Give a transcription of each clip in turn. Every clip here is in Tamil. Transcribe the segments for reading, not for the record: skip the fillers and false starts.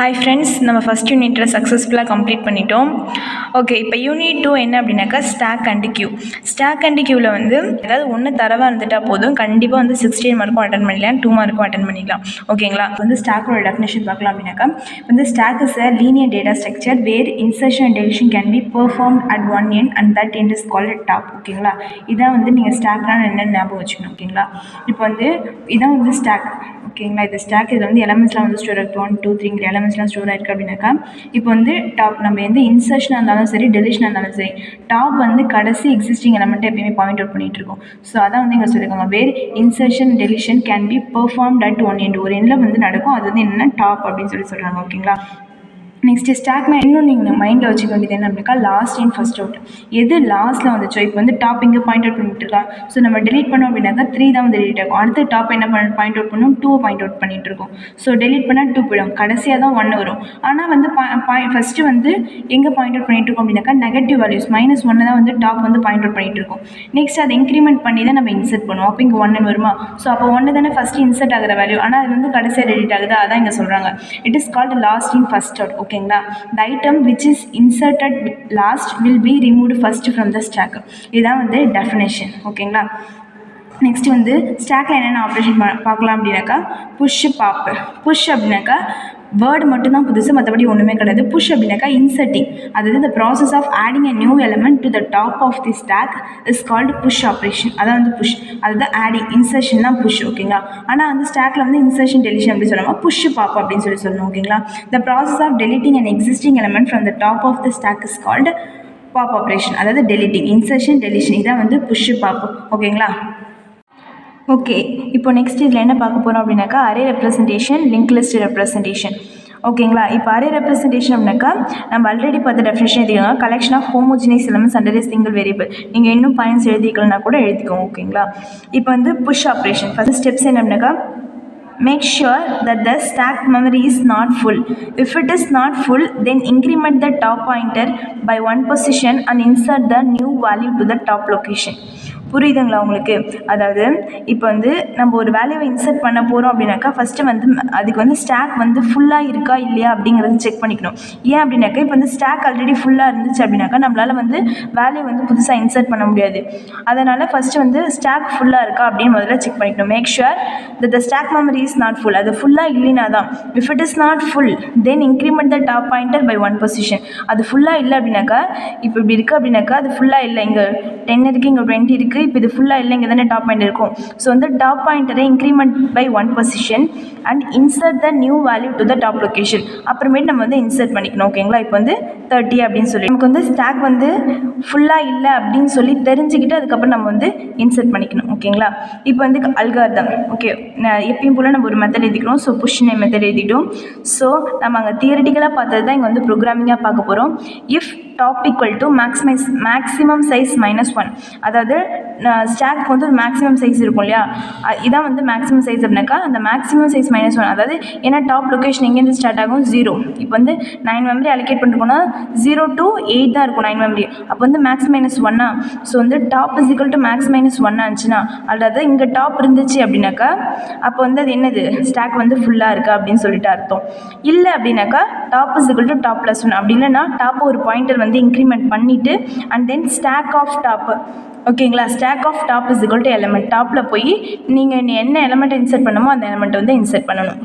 ஹாய் ஃப்ரெண்ட்ஸ், நம்ம ஃபஸ்ட் யூனிட்டை சக்ஸஸ்ஃபுல்லாக கம்ப்ளீட் பண்ணிட்டோம். ஓகே, இப்போ யூனிட் 2 என்ன அப்படின்னாக்கா stack and queue. Stack and கியூவில் வந்து ஏதாவது ஒன்று தரவாக இருந்துட்டால் போதும், கண்டிப்பாக வந்து 16 மார்க்கும் அட்டன் பண்ணிடலாம், 2 மார்க்கும் அட்டன் பண்ணிக்கலாம். ஓகேங்களா? வந்து ஸ்டாக்கோட டெஃபினேஷன் பார்க்கலாம் அப்படின்னாக்கா, வந்து stack is a linear data structure where insertion and deletion can be performed at one end and that end is called top. ஓகேங்களா? இதான் வந்து நீங்கள் ஸ்டாக்னால் என்னென்னு ஞாபகம் வச்சுக்கணும். ஓகேங்களா? இப்போ வந்து இதான் வந்து ஸ்டாக். ஓகேங்களா? இது ஸ்டாக். இதில் வந்து எலமெண்ட்ஸ்லாம் வந்து ஸ்டோர் ஆகிருக்கு, 1 2 3 எலமெண்ட்ஸ்லாம் ஸ்டோர் ஆகிருக்கு அப்படின்னாக்கா, இப்போ வந்து டாப் நம்ம எந்த இன்சர்ஷனாக இருந்தாலும் சரி, டெலிஷனாக இருந்தாலும் சரி, டாப் வந்து கடைசி எக்ஸிஸ்டிங் எலமெண்ட்டை எப்பயுமே பாயிண்ட் அவுட் பண்ணிட்டு இருக்கோம். ஸோ அதான் வந்து இங்கே சொல்லியிருக்காங்க, where insertion deletion can be performed at one end. ஒரு எண்டில் வந்து நடக்கும், அது வந்து என்னென்னா டாப் அப்படின்னு சொல்கிறாங்க. ஓகேங்களா? நெக்ஸ்ட்டு ஸ்டாக்னா இன்னும் நீங்கள் மைண்டில் வச்சுக்க வேண்டியது என்ன அப்படின்னா, லாஸ்ட் இன் ஃபஸ்ட் அவுட். எது லாஸ்ட்டில் வந்துச்சோ, இப்போ வந்து டாப் இங்கே பாயிண்ட் அவுட் பண்ணிட்டு இருக்கா. ஸோ நம்ம டெலிட் பண்ணோம் அப்படின்னாக்கா 3 தான் வந்து டெலிட் ஆகும். அடுத்து டாப் என்ன பாயிண்ட் அவுட் பண்ணணும், 2 பாயிண்ட் அவுட் பண்ணிட்டு இருக்கோம். ஸோ டெலிட் பண்ணால் 2 போயிடும், கடைசியாக தான் 1 வரும். ஆனால் வந்து ஃபஸ்ட்டு வந்து எங்கே பாயிண்ட் அவுட் பண்ணிட்டு இருக்கோம் அப்படின்னாக்கா நெகட்டிவ் வேல்யூஸ் -1 தான் வந்து டாப் வந்து பாயிண்ட் அவுட் பண்ணிட்டு இருக்கோம். நெக்ஸ்ட் அதை இன்க்ரிமெண்ட் பண்ணி தான் நம்ம இன்சர்ட் பண்ணுவோம். அப்போ இங்கே 1 வருமா. ஸோ அப்போ 1 தானே ஃபஸ்ட்டு இன்சர்ட் ஆகிற வேல்யூ, ஆனால் அது வந்து கடைசியாக டெலிட் ஆகுது. அதான் இங்கே சொல்கிறாங்க, it is called last in first out. ஓகேங்களா? item which is inserted last will be removed first from the stack. இதுதான் வந்து டெஃபினேஷன். ஓகேங்களா? நெக்ஸ்ட் வந்து ஸ்டாக்ல என்னென்ன ஆப்ரேஷன் பார்க்கலாம் அப்படின்னாக்கா, புஷ் பாப். புஷ் அப்படின்னாக்கா வேர்டு மட்டும்தான் புதுசு, மற்றபடி ஒன்றுமே கிடையாது. புஷ் அப்படின்னாக்கா இன்சர்ட்டிங், அதாவது the process of adding a new element to the top of the stack is called push operation. அதான் வந்து புஷ், அதாவது ஆடிங், இன்சர்ஷன் தான் புஷ். ஓகேங்களா? ஆனால் வந்து ஸ்டாக்ல வந்து இன்சர்ஷன் டெலிஷன் அப்படி சொல்லாமல் புஷ் பாப் அப்படின்னு சொல்லணும். ஓகேங்களா? the process of deleting an existing element from the top of the stack is called pop operation. அதாவது டெலிட்டிங், இன்சர்ஷன் டெலிஷன், இதான் வந்து புஷ் பாப். ஓகேங்களா? ஓகே, இப்போ நெக்ஸ்ட் இதில் என்ன பார்க்க போகிறோம் அப்படின்னாக்கா, array representation, link list representation. ஓகேங்களா? இப்போ அரே ரெப்ரசன்டேஷன் அப்படின்னாக்கா, நம்ம ஆல்ரெடி பார்த்த டெஃபினேஷன் எழுதிக்கோங்க, collection of homogeneous elements under a single variable. நீங்கள் இன்னும் பாயிண்ட்ஸ் எழுதிக்கலனா கூட எழுதிக்கோங்க. ஓகேங்களா? இப்போ வந்து புஷ் ஆப்ரேஷன் ஃபஸ்ட் ஸ்டெப்ஸ் என்ன அப்படின்னாக்கா, make sure that the stack memory is not full. If it is not full, then increment the top pointer by 1 position and insert the new value to the top location. புரியுதுங்களா உங்களுக்கு? அதாவது இப்போ வந்து நம்ம ஒரு வேல்யூவை இன்சர்ட் பண்ண போகிறோம் அப்படின்னாக்கா, ஃபஸ்ட்டு வந்து அதுக்கு வந்து ஸ்டாக் வந்து ஃபுல்லாக இருக்கா இல்லையா அப்படிங்கிறது செக் பண்ணிக்கணும். ஏன் அப்படின்னாக்கா, இப்போ வந்து ஸ்டாக் ஆல்ரெடி ஃபுல்லாக இருந்துச்சு அப்படின்னாக்கா நம்மளால் வந்து வேல்யூ வந்து புதுசாக இன்சர்ட் பண்ண முடியாது. அதனால் ஃபஸ்ட்டு வந்து ஸ்டாக் ஃபுல்லாக இருக்கா அப்படின்னு முதல்ல செக் பண்ணிக்கணும். Make sure that the stack memory is not full. அது ஃபுல்லாக இல்லைனா தான். If it is not full, then increment the top pointer by 1 position. அது ஃபுல்லாக இல்லை அப்படின்னாக்கா, இப்போ இப்படி இருக்குது அப்படின்னாக்கா அது ஃபுல்லாக இல்லை, இங்கே 10 இருக்குது, இங்கே 20 இருக்குது, இப்போ இது ஃபுல்லாக இல்லை, இங்கே தானே டாப் பாயிண்ட் இருக்கும். ஸோ வந்து டாப் பாயிண்டரை increment by 1 position and insert the new value to the top location. அப்புறமேட்டு நம்ம வந்து இன்சர்ட் பண்ணிக்கணும். ஓகேங்களா? இப்போ வந்து 30 அப்படின்னு சொல்லி நமக்கு வந்து ஸ்டாக் வந்து ஃபுல்லாக இல்லை அப்படின்னு சொல்லி தெரிஞ்சுக்கிட்டு அதுக்கப்புறம் நம்ம வந்து இன்சர்ட் பண்ணிக்கணும். ஓகேங்களா? இப்போ வந்து அல்காரிதம். ஓகே, எப்பயும் போல் நம்ம ஒரு மெத்தட் எழுதிக்கிறோம். ஸோ புஷ் நேம் மெத்தட் எழுதிட்டோம். ஸோ நம்ம அங்கே தியரிட்டிக்கலாக பார்த்தது தான் இங்கே வந்து ப்ரோக்ராமிங்காக பார்க்க போகிறோம். If top equal to maximum size -1, அதாவது ஸ்டாக் வந்து ஒரு மேக்ஸிமம் சைஸ் இருக்கும் இல்லையா, இதான் வந்து மேக்ஸிமம் சைஸ் அப்படின்னாக்கா அந்த மேக்ஸிமம் சைஸ் -1, அதாவது ஏன்னா டாப் லொக்கேஷன் எங்கேருந்து ஸ்டார்ட் ஆகும், 0. இப்போ வந்து 9 மெமரி அலோகேட் பண்ணிருக்கோம்னா 0 to 8 தான் இருக்கும் 9 மெமரி. அப்போ வந்து மேக்ஸ் -1. ஸோ வந்து top is equal to max -1 ஆச்சுன்னா, அதாவது இங்கே டாப் இருந்துச்சு அப்படின்னாக்கா அப்போ வந்து அது என்னது, ஸ்டாக் வந்து ஃபுல்லாக இருக்கா அப்படின்னு சொல்லிட்டு அர்த்தம். இல்லை அப்படின்னாக்கா top is equal to top +1. அப்படி இல்லைன்னா டாப் ஒரு பாயிண்டர் வந்து இன்க்ரிமெண்ட் பண்ணிவிட்டு and then stack of top. ஓகேங்களா? Stack of top is equal to element. டாப்பில் போய் நீங்கள் என்ன எலமெண்ட்டை இன்சர்ட் பண்ணணுமோ அந்த எலமெண்ட்டை வந்து இன்சர்ட் பண்ணணும்.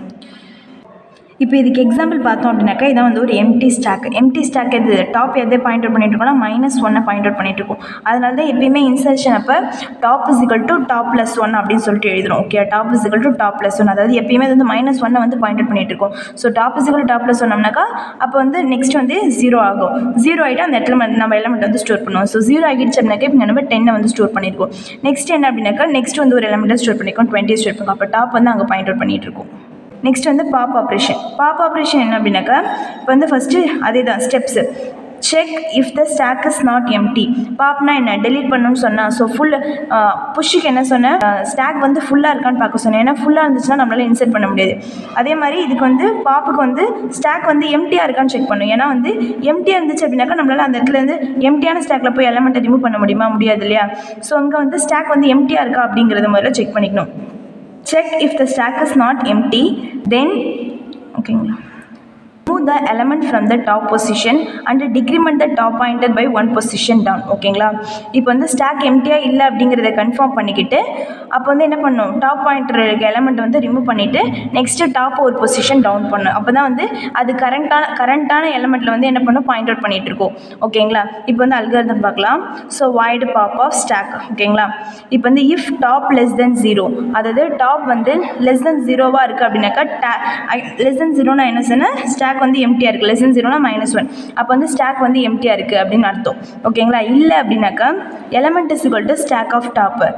இப்போ இதுக்கு எக்ஸாம்பிள் பார்த்தோம் அப்படின்னாக்கா, இதான் வந்து ஒரு எம்டி ஸ்டாக். எம்டி ஸ்டாக் எது, டாப் எதை பாயிண்ட் அவுட் பண்ணிட்டு இருக்கோம்னா -1 பாயிண்ட் அவுட் பண்ணிட்டு இருக்கோம். அதனால தான் எப்பயுமே இன்சர்ஷன் அப்போ top is equal to top +1 அப்படின்னு சொல்லிட்டு எழுதுறோம். Okay, top is equal to top +1, அதாவது எப்பயுமே வந்து -1 வந்து பாயிண்ட் அவுட் பண்ணிட்டு இருக்கோம். So top is equal to top +1னாக்கா அப்போ வந்து நெக்ஸ்ட் வந்து 0 ஆகும். 0 ஆகிட்டு அந்த இடத்துல நம்ம எலமெண்ட் வந்து ஸ்டோர் பண்ணுவோம். ஸோ 0 ஆகிடுச்சு அப்படின்னாக்கா இப்போ நம்ம 10 வந்து ஸ்டோர் பண்ணியிருக்கோம். நெக்ஸ்ட் என்ன அப்படின்னாக்கா, நெக்ஸ்ட் வந்து ஒரு எலமெண்ட்டை ஸ்டோர் பண்ணியிருக்கோம், 20 ஸ்டோர் பண்ணிருக்கோம். அப்போ டாப் வந்து அங்கே பாயிண்ட் அவுட் பண்ணிட்டு இருக்கோம். நெக்ஸ்ட் வந்து பாப் ஆப்ரேஷன். பாப் ஆப்ரேஷன் என்ன அப்படின்னாக்கா, இப்போ வந்து ஃபஸ்ட்டு அதே தான் steps. Check if the stack is not empty. பாப்னா என்ன, டெலீட் பண்ணணும்னு சொன்னால். ஸோ ஃபுல் புஷ்ஷுக்கு என்ன சொன்னேன், ஸ்டாக் வந்து ஃபுல்லாக இருக்கான்னு பார்க்க சொன்னேன். ஏன்னா ஃபுல்லாக இருந்துச்சுன்னா நம்மளால் இன்சர்ட் பண்ண முடியாது. அதே மாதிரி இதுக்கு வந்து பாப்புக்கு வந்து ஸ்டாக் வந்து எம்டியாக இருக்கான்னு செக் பண்ணும். ஏன்னா வந்து எம்டியாக இருந்துச்சு அப்படின்னாக்கா நம்மளால் அந்த இடத்துல இருந்து எம்டியான ஸ்டாக்கில் போய் எலமெண்ட்டை ரிமூவ் பண்ண முடியாது இல்லையா. ஸோ அங்கே வந்து ஸ்டாக் வந்து எம்டியாக இருக்கா அப்படிங்கிறத முதல்ல செக் பண்ணிக்கணும். Check if the stack is not empty, then okay, move the element from the top position and decrement the top pointer by one position down. ஓகேங்களா, இப்போ வந்து ஸ்டாக் எம்டியாக இல்லை அப்படிங்கிறத கன்ஃபார்ம் பண்ணிக்கிட்டு அப்போ வந்து என்ன பண்ணணும், டாப் பாயிண்டர் இருக்க எலமெண்ட் வந்து ரிமூவ் பண்ணிவிட்டு நெக்ஸ்ட்டு டாப் ஒரு பொசிஷன் டவுன் பண்ணணும். அப்போ தான் வந்து அது கரண்ட்டான எலமெண்ட்டில் வந்து என்ன பண்ணும், பாயிண்ட் அவுட் பண்ணிகிட்டு இருக்கோம். ஓகேங்களா, இப்போ வந்து அல்காரிதம் பார்க்கலாம். So void pop of stack. ஓகேங்களா, இப்போ வந்து இஃப் டாப் லெஸ் தென் 0, அதாவது டாப் வந்து லெஸ் தென் 0வாக இருக்குது அப்படின்னாக்கா லெஸ் தென் 0னா என்ன சொன்னால் ஸ்டாக் வந்து எம்டியாக இருக்குது. லெஸ் தென் 0னா -1. அப்போ வந்து ஸ்டாக் வந்து எம்டியாக இருக்குது அப்படின்னு அர்த்தம். ஓகேங்களா, இல்லை அப்படின்னாக்கா element is equal to stack of top.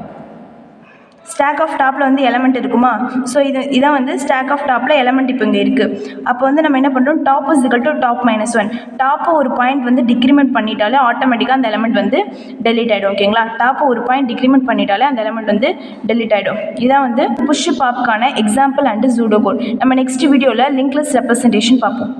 Stack of டாப்பில் வந்து எலமெண்ட் இருக்குமா, ஸோ இதான் வந்து ஸ்டாக் ஆஃப் டாப்பில் எலமெண்ட் இப்போ இங்கே இருக்குது. அப்போ வந்து நம்ம என்ன பண்ணுறோம், top is equal to top -1. டாப்பை ஒரு பாயிண்ட் வந்து டிக்ரிமெண்ட் பண்ணிட்டாலே ஆட்டோமேட்டிக்காக அந்த எலமெண்ட் வந்து டெலீட் ஆகிடும். ஓகேங்களா, டாப்பை ஒரு பாயிண்ட் டிக்ரிமெண்ட் பண்ணிட்டாலே அந்த எலமெண்ட் வந்து டெலீட் ஆகிடும். இதான் வந்து புஷ் பாப்கான எக்ஸாம்பிள் அண்டு சூடோ கோட். நம்ம நெக்ஸ்ட் வீடியோவில் லிங்க்லெஸ் ரெப்ரசன்டேஷன் பார்ப்போம்.